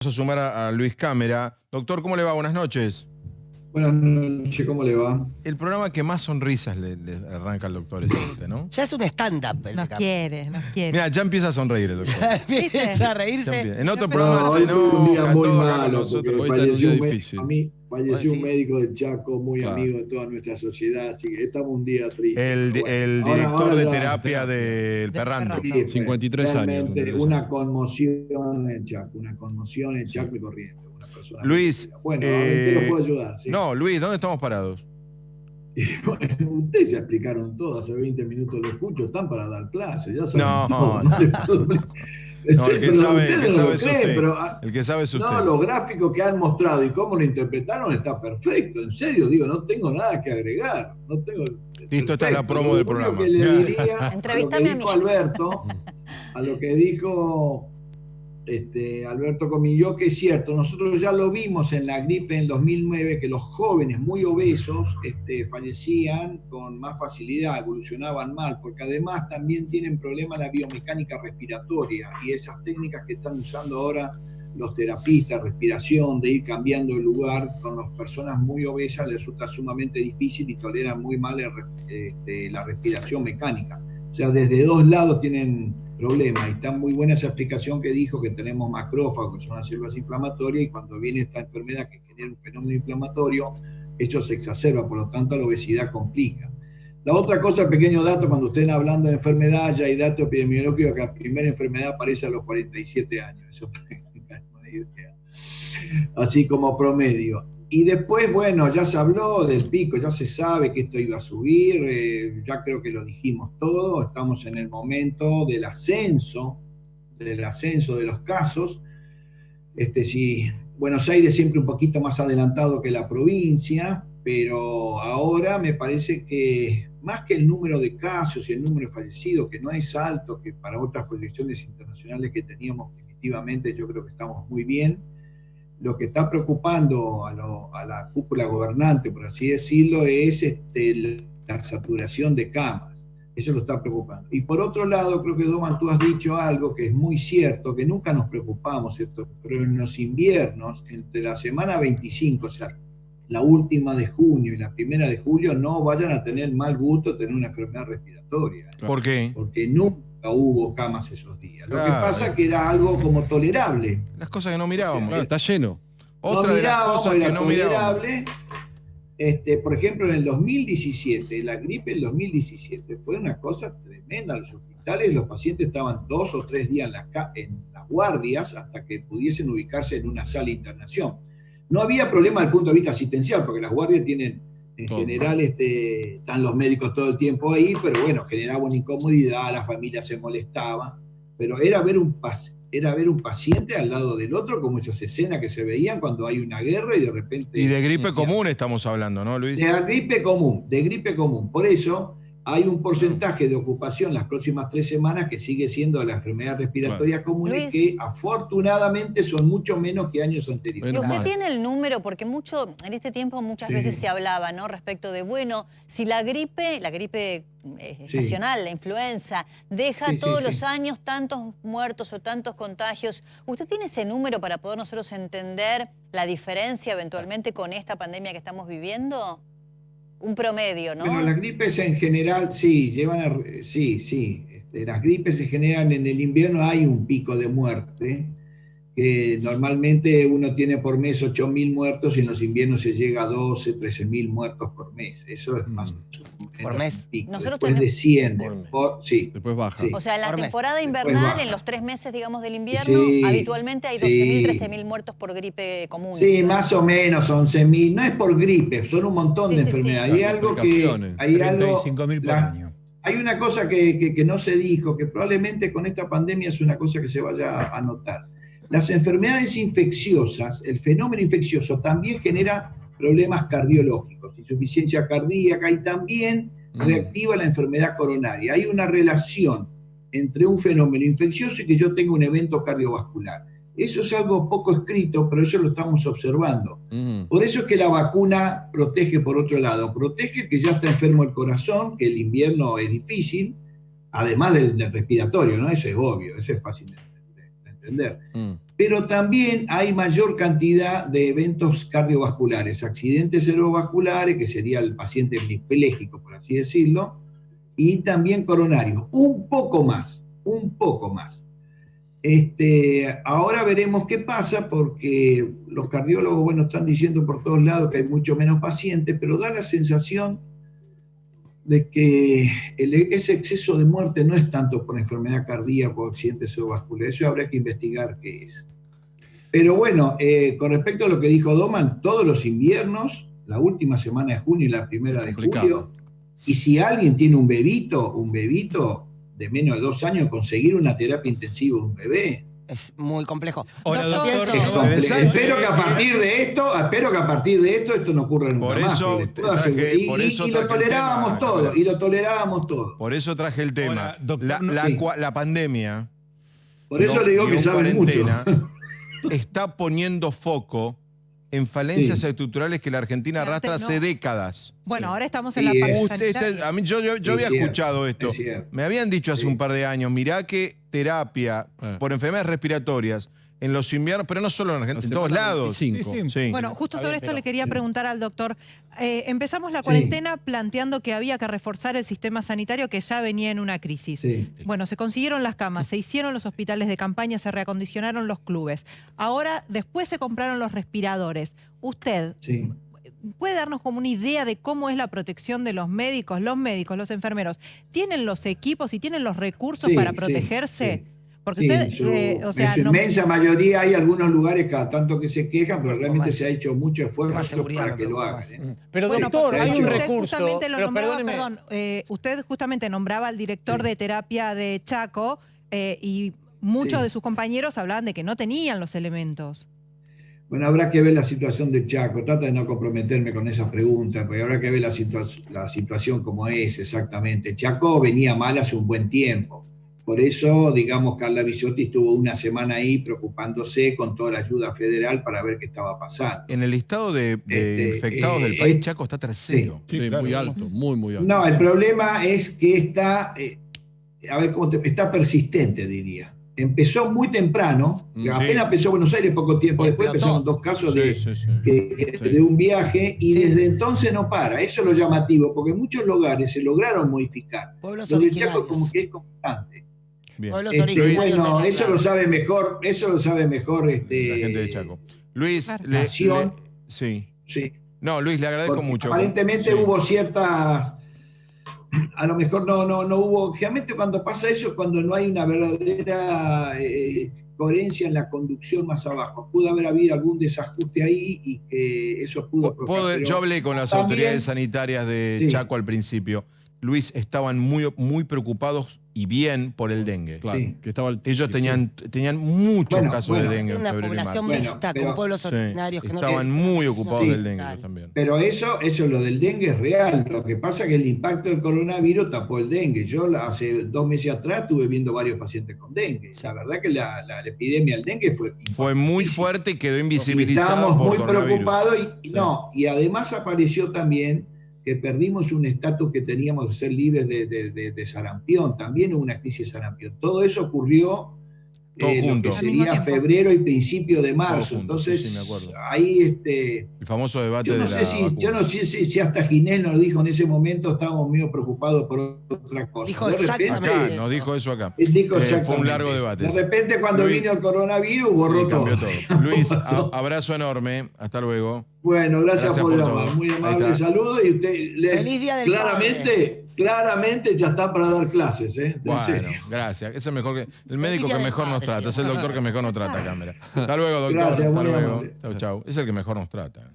Vamos a sumar a Luis Cámara. Doctor, ¿cómo le va? Buenas noches. Buenas noches, ¿cómo le va? El programa que más sonrisas le arranca al doctor es este, ¿no? Ya es un stand-up. Nos quiere. Mira, ya empieza a sonreír el doctor. Empieza a reírse. En otro programa hoy se fue un día enoja, muy todo acá con malo, nosotros. porque Hoy está un día difícil. falleció un Sí. médico del Chaco, muy Claro. amigo de toda nuestra sociedad, así que estamos un día triste. El pero bueno. director Ahora de ya- terapia del Perrando. Perrando. Sí, 53 años. realmente una conmoción en Chaco, una conmoción en Chaco y Corrientes. Una persona Luis, muy querida. Bueno, ¿en qué lo puedo ayudar? Sí. No, Luis, ¿dónde estamos parados? Y bueno, ustedes ya explicaron todo, hace 20 minutos lo escucho, están para dar clases, ya saben No, todo. no. Le puedo explicar. No, el que Pero sabe, ustedes el que no sabe lo es creen, usted. pero, El que sabe es usted. no, los gráficos que han mostrado y cómo lo interpretaron está perfecto. En serio, digo, no tengo nada que agregar. No tengo, Listo, esta es la promo del programa. Lo que le diría a lo que Entrevístame a dijo mí. Alberto, a lo que dijo Alberto Comilló, que es cierto, nosotros ya lo vimos en la gripe en 2009, que los jóvenes muy obesos fallecían con más facilidad, evolucionaban mal, porque además también tienen problemas la biomecánica respiratoria y esas técnicas que están usando ahora los terapistas, respiración, de ir cambiando el lugar, con las personas muy obesas les resulta sumamente difícil y toleran muy mal la respiración mecánica. O sea, desde dos lados tienen problemas. Y está muy buena esa explicación que dijo, que tenemos macrófagos, que son las células inflamatorias, y cuando viene esta enfermedad que genera un fenómeno inflamatorio, eso se exacerba, por lo tanto la obesidad complica. La otra cosa, pequeño dato, cuando estén hablando de enfermedad, ya hay datos epidemiológicos que la primera enfermedad aparece a los 47 años. Eso es una idea. Así como promedio. Y después, bueno, ya se habló del pico, ya se sabe que esto iba a subir, ya creo que lo dijimos todo, estamos en el momento del ascenso de los casos. Sí, Buenos Aires siempre un poquito más adelantado que la provincia, pero ahora me parece que más que el número de casos y el número de fallecidos, que no es alto, que para otras proyecciones internacionales que teníamos definitivamente yo creo que estamos muy bien. Lo que está preocupando a la cúpula gobernante, por así decirlo, es la saturación de camas. Eso lo está preocupando. Y por otro lado, creo que Doman, tú has dicho algo que es muy cierto, que nunca nos preocupamos, pero en los inviernos, entre la semana 25, o sea, la última de junio y la primera de julio, no vayan a tener mal gusto tener una enfermedad respiratoria. ¿Por qué? Porque nunca hubo camas esos días. Lo que Claro. pasa es que era algo como tolerable. Las cosas que no mirábamos. Claro, está lleno. Otra de las cosas que no mirábamos. Por ejemplo, en el 2017, la gripe en 2017 fue una cosa tremenda. Los hospitales, los pacientes estaban 2 o 3 días en las guardias hasta que pudiesen ubicarse en una sala de internación. No había problema desde el punto de vista asistencial, porque las guardias tienen, en Todo. general, están los médicos todo el tiempo ahí, pero bueno, generaba una incomodidad, la familia se molestaba, pero era ver un paciente al lado del otro, como esas escenas que se veían cuando hay una guerra y de repente... Y de gripe común estamos hablando, ¿no, Luis? De gripe común. Por eso hay un porcentaje de ocupación las próximas 3 semanas que sigue siendo la enfermedad respiratoria común, Luis, que afortunadamente son mucho menos que años anteriores. ¿y Menos usted mal. tiene el número? Porque en este tiempo muchas Sí. veces se hablaba, ¿no? Respecto de, bueno, si la gripe Sí. estacional, la influenza, deja Sí, sí, todos sí. los años tantos muertos o tantos contagios, ¿usted tiene ese número para poder nosotros entender la diferencia eventualmente con esta pandemia que estamos viviendo? Un promedio, ¿no? Bueno, las gripes en general, sí, las gripes en general en el invierno hay un pico de muerte, que normalmente uno tiene por mes 8.000 muertos y en los inviernos se llega a 12, 13.000 muertos por mes. Eso es más o menos ¿Por mes? un pico. Nosotros Después tenemos- desciende. Por mes. Sí. Después baja. Sí. O sea, en la Por mes. temporada Después invernal, baja. en los 3 meses, digamos, del invierno, Sí, habitualmente hay sí. 12.000, 13.000 muertos por gripe común. Sí, más o menos 11.000. No es por gripe, son un montón de Sí, sí, sí. enfermedades. Hay Las algo que... complicaciones. Hay algo, 35.000 por año. Hay una cosa que no se dijo, que probablemente con esta pandemia es una cosa que se vaya a notar. Las enfermedades infecciosas, el fenómeno infeccioso también genera problemas cardiológicos, insuficiencia cardíaca, y también reactiva la enfermedad coronaria. Hay una relación entre un fenómeno infeccioso y que yo tenga un evento cardiovascular. Eso es algo poco escrito, pero eso lo estamos observando. Por eso es que la vacuna protege por otro lado. Protege que ya está enfermo el corazón, que el invierno es difícil, además del respiratorio, ¿no? Ese es obvio, ese es fácil de entender. pero también hay mayor cantidad de eventos cardiovasculares, accidentes cerebrovasculares, que sería el paciente hemipléjico, por así decirlo, y también coronarios, un poco más. Ahora veremos qué pasa, porque los cardiólogos, bueno, están diciendo por todos lados que hay mucho menos pacientes, pero da la sensación de que ese exceso de muerte no es tanto por enfermedad cardíaca o accidente cerebrovascular, eso habrá que investigar qué es. Pero bueno, con respecto a lo que dijo Doman, todos los inviernos, la última semana de junio y la primera de julio, y si alguien tiene un bebito de menos de 2 años, conseguir una terapia intensiva de un bebé. Es muy complejo. Ahora, Yo doctor, pienso- Espero que a partir de esto no ocurra nunca Por más. eso que les puedo traje- asegurar. por eso y lo traje el tolerábamos tema, todo, Gabriel. y lo tolerábamos todo. Por eso traje el tema. Ahora, doctor, La pandemia, Por eso le digo que saben mucho. está poniendo foco en falencias Sí. estructurales que la Argentina Pero arrastra antes hace no. décadas. Bueno, ahora estamos Sí, en la es- parte Usted sanitaria. a mí, yo Es había cierto, escuchado esto. es cierto. Me habían dicho hace Sí. un par de años, mirá que terapia por enfermedades respiratorias en los inviernos, pero no solo en Argentina, en todos lados. 25. Sí. Bueno, justo Está sobre bien, esto le pero- quería preguntar al doctor. Empezamos la Sí. cuarentena planteando que había que reforzar el sistema sanitario que ya venía en una crisis. Sí. Bueno, se consiguieron las camas, se hicieron los hospitales de campaña, se reacondicionaron los clubes. Ahora, después se compraron los respiradores. ¿Usted Sí. puede darnos como una idea de cómo es la protección de los médicos, los enfermeros? ¿Tienen los equipos y tienen los recursos Sí, para sí, protegerse? sí. Porque Sí, usted, en su no- inmensa mayoría hay algunos lugares cada tanto que se quejan, pero realmente Más- se ha hecho mucho más esfuerzo seguridad para me que lo preocupa hagan. más. ¿eh? Pero Bueno, doctor, porque hay un usted recurso. justamente lo Pero nombraba, perdóneme. usted justamente nombraba al director Sí. de terapia de Chaco y muchos Sí. de sus compañeros hablaban de que no tenían los elementos. Bueno, habrá que ver la situación de Chaco. Trata de no comprometerme con esas preguntas, porque habrá que ver la situación como es exactamente. Chaco venía mal hace un buen tiempo. Por eso, digamos, Carla Bisotti estuvo una semana ahí preocupándose con toda la ayuda federal para ver qué estaba pasando. En el listado de infectados del eh, país, Chaco está tercero. Sí, claro. muy alto, muy alto. No, el problema es que está, está persistente, diría. Empezó muy temprano, Sí. apenas empezó Buenos Aires poco tiempo Y después, explotó. empezaron 2 casos Sí, de, sí, sí. de un viaje, y Sí. desde entonces no para. Eso es lo llamativo, porque en muchos lugares se lograron modificar. Pueblos Lo del Chaco originarios. como que es constante. Bien. Pueblos Bueno, originarios. en eso la- lo sabe mejor, La gente de Chaco. Luis, Claro. Nación. sí. Sí. No, Luis, le agradezco Porque mucho. aparentemente Sí. hubo ciertas, a lo mejor no hubo, generalmente cuando pasa eso es cuando no hay una verdadera coherencia en la conducción más abajo. Pudo haber habido algún desajuste ahí y que eso pudo provocar, Yo hablé con las también- autoridades sanitarias de Sí. Chaco al principio. Luis, estaban muy preocupados y bien por el dengue. Claro, Sí. que estaba el- Ellos tenían muchos Bueno, casos bueno. de dengue en Una febrero y población marzo. Bueno, mixta pero- con pueblos Sí. originarios. Que no Estaban tienen- muy ocupados Sí. del dengue Claro. ellos también. Pero eso lo del dengue es real. Lo que pasa es que el impacto del coronavirus tapó el dengue. Yo hace 2 meses atrás estuve viendo varios pacientes con dengue. La verdad que la epidemia del dengue fue Muy importantísima. fuerte y quedó Y invisibilizado estábamos por muy coronavirus. preocupados Sí. y además apareció también que perdimos un estatus que teníamos de ser libres de sarampión. También hubo una crisis de sarampión. Todo eso ocurrió Todo lo junto. que Al mismo sería tiempo. febrero y principio de marzo. junto, Entonces, sí, me acuerdo. ahí El famoso debate yo de no la sé vacuna. si hasta Ginés nos dijo en ese momento, estábamos medio preocupados por otra cosa. Dijo De repente, exactamente Acá, nos dijo eso acá. él dijo Fue un exactamente largo eso. debate. De repente, cuando Luis- vino el coronavirus, borró Sí, cambió todo. todo. Luis, Pasó. abrazo enorme. Hasta luego. Bueno, gracias por todo. llamar. Muy Ahí amable está. saludo. Y usted Feliz Día del claramente ya está para dar clases, ¿eh? En Bueno, serio. gracias. Es el mejor el médico Día que del mejor nos Padre, trata. Es el tío. doctor que mejor nos trata acá, mira. Hasta luego, doctor. Gracias, Hasta muy luego. amable. Chau, chau. Es el que mejor nos trata.